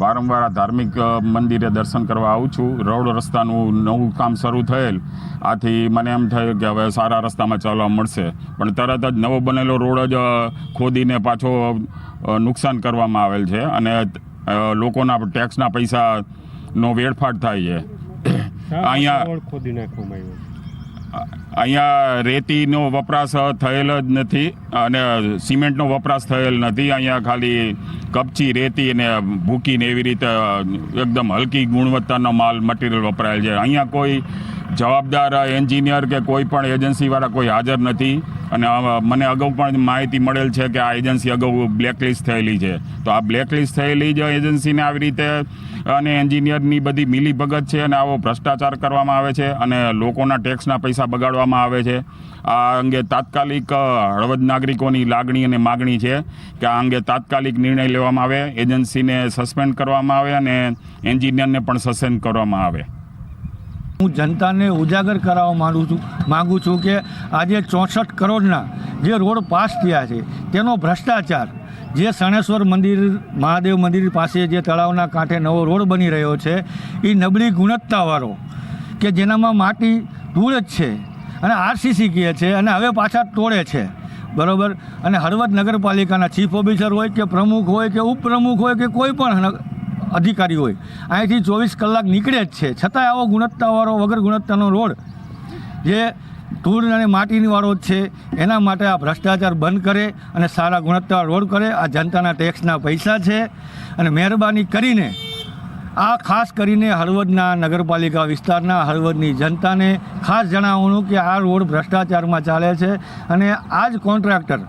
વારંવાર આ ધાર્મિક મંદિરે દર્શન કરવા આવું છું. રોડ રસ્તાનું નવું કામ શરૂ થયેલ, આથી મને એમ થયું કે હવે સારા રસ્તામાં ચાલવા મળશે, પણ તરત જ નવો બનેલો રોડ જ ખોદીને પાછો નુકસાન કરવામાં આવેલ છે અને લોકોના ટેક્સના પૈસાનો વેડફાટ થાય છે. અહીંયા રેતીનો વપરાશ થયેલ જ નથી અને સિમેન્ટનો વપરાશ થયેલ નથી. અહીંયા ખાલી કપચી, રેતી અને ભૂકીને એવી રીતે એકદમ હલકી ગુણવત્તાનો માલ મટીરિયલ વપરાયેલ છે. અહીંયા કોઈ જવાબદાર એન્જિનિયર કે કોઈ પણ એજન્સીવાળા કોઈ હાજર નથી અને મને અગાઉ પણ માહિતી મળેલ છે કે આ એજન્સી અગાઉ બ્લેકલિસ્ટ થયેલી છે. તો આ બ્લેકલિસ્ટ થયેલી જ એજન્સીને આવી રીતે અને એન્જિનિયરની બધી મિલીભગત છે અને આવો ભ્રષ્ટાચાર કરવામાં આવે છે અને લોકોના ટેક્સના પૈસા બગાડવામાં આવે છે. આ અંગે તાત્કાલિક હળવદ નાગરિકોની લાગણી અને માગણી છે કે આ અંગે તાત્કાલિક નિર્ણય લેવામાં આવે, એજન્સીને સસ્પેન્ડ કરવામાં આવે અને એન્જિનિયરને પણ સસ્પેન્ડ કરવામાં આવે. હું જનતાને ઉજાગર કરાવવા માગું છું કે આજે 64 કરોડના જે રોડ પાસ થયા છે તેનો ભ્રષ્ટાચાર, જે શણેશ્વર મંદિર, મહાદેવ મંદિર પાસે જે તળાવના કાંઠે નવો રોડ બની રહ્યો છે એ નબળી ગુણવત્તાવાળો કે જેનામાં માટી ધૂળ જ છે અને આરસીસી કહે છે અને હવે પાછા તોડે છે, બરાબર. અને હળવદ નગરપાલિકાના ચીફ ઓફિસર હોય કે પ્રમુખ હોય કે ઉપપ્રમુખ હોય કે કોઈ પણ અધિકારી હોય, અહીંથી 24 કલાક નીકળે જ છે, છતાંય આવો ગુણવત્તાવાળો વગર ગુણવત્તાનો રોડ જે ધૂળ અને માટીની વાળો જ છે, એના માટે આ ભ્રષ્ટાચાર બંધ કરે અને સારા ગુણવત્તાવાળો રોડ કરે. આ જનતાના ટેક્સના પૈસા છે અને મહેરબાની કરીને આ ખાસ કરીને હળવદના નગરપાલિકા વિસ્તારના હળવદની જનતાને ખાસ જણાવવાનું કે આ રોડ ભ્રષ્ટાચારમાં ચાલે છે અને આ જ કોન્ટ્રાક્ટર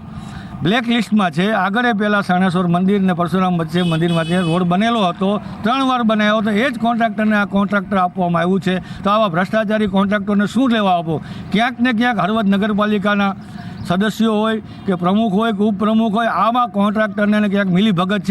બ્લેકલિસ્ટમાં છે. આગળ પહેલાં શણેશ્વર મંદિર ને પરશુરામ વચ્ચે મંદિરમાં જે રોડ બનેલો હતો 3 વાર બનાવ્યો હતો, એ જ કોન્ટ્રાક્ટરને આ કોન્ટ્રાક્ટર આપવામાં આવ્યું છે. તો આવા ભ્રષ્ટાચારી કોન્ટ્રાક્ટરને શું લેવા આપો? ક્યાંક ને ક્યાંક હળવદ નગરપાલિકાના સદસ્યો હોય કે પ્રમુખ હોય કે ઉપપ્રમુખ હોય, આમાં કોન્ટ્રાક્ટરને ક્યાંક મિલીભગત છે.